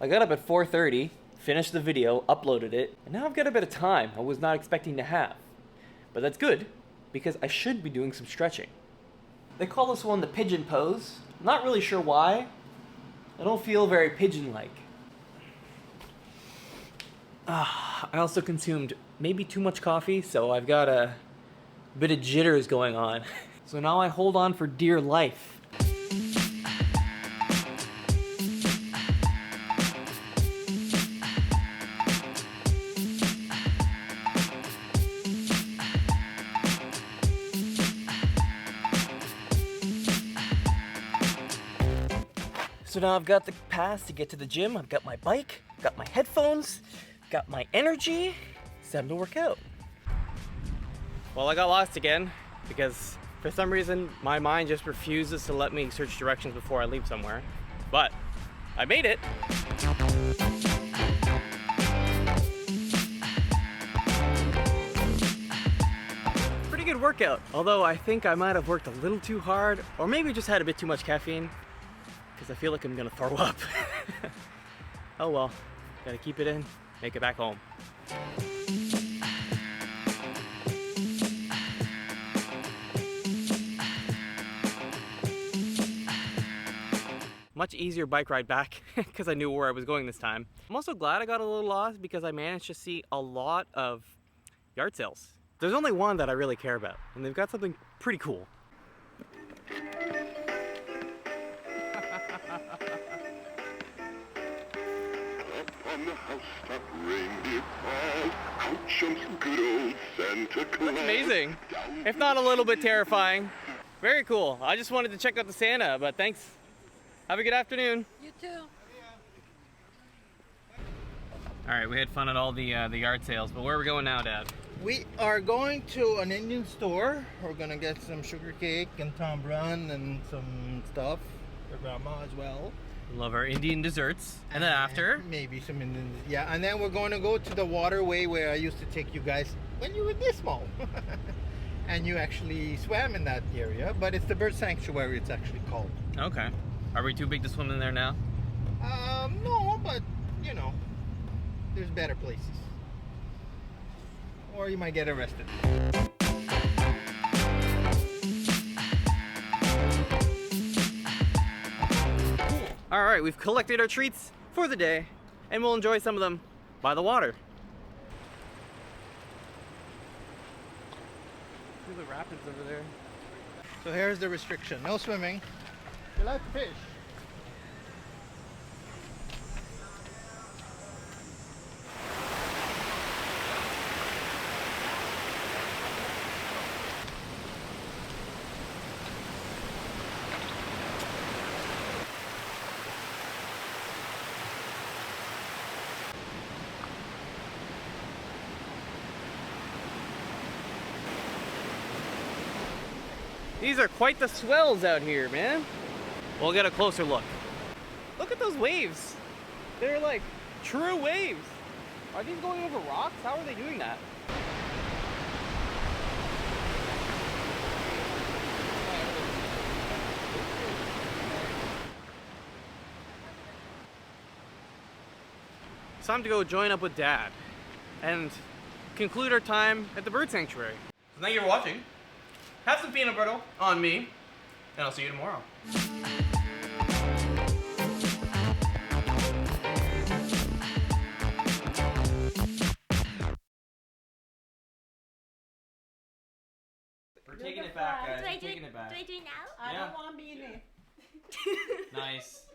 I got up at 4:30, finished the video, uploaded it, and now I've got a bit of time I was not expecting to have. But that's good, because I should be doing some stretching. They call this one the pigeon pose. I'm not really sure why. I don't feel very pigeon-like. I also consumed maybe too much coffee, so I've got a bit of jitters going on. So now I hold on for dear life. So now I've got the pass to get to the gym, I've got my bike, got my headphones, got my energy. It's time to work out. Well, I got lost again because for some reason my mind just refuses to let me search directions before I leave somewhere. But I made it. Pretty good workout, although I think I might have worked a little too hard or maybe just had a bit too much caffeine. Because I feel like I'm gonna throw up. Oh well, gotta keep it in, make it back home. Much easier bike ride back because I knew where I was going this time. I'm also glad I got a little lost because I managed to see a lot of yard sales. There's only one that I really care about, and they've got something pretty cool. On the housetop reindeer fall, out jumps good old Santa Claus. That's amazing, if not a little bit terrifying. Very cool. I just wanted to check out the Santa, but thanks. Have a good afternoon. You too. All right, we had fun at all the yard sales, but where are we going now, Dad? We are going to an Indian store. We're gonna get some sugar cake and tom brun and some stuff for grandma as well. Love our Indian desserts. And then after? Maybe some Indian, yeah. And then we're going to go to the waterway where I used to take you guys when you were this small. And you actually swam in that area, but it's the bird sanctuary it's actually called. Okay. Are we too big to swim in there now? No, but you know, there's better places. Or you might get arrested. All right, we've collected our treats for the day, and we'll enjoy some of them by the water. See the rapids over there. So here's the restriction: no swimming. You like to fish? These are quite the swells out here, man. We'll get a closer look. Look at those waves. They're like true waves. Are these going over rocks? How are they doing that? It's time to go join up with Dad and conclude our time at the bird sanctuary. So thank you for watching. Have some peanut butter on me, and I'll see you tomorrow. We're taking it back, guys. We're taking it back. Do I do it now? Yeah. I don't want to be in it. Nice.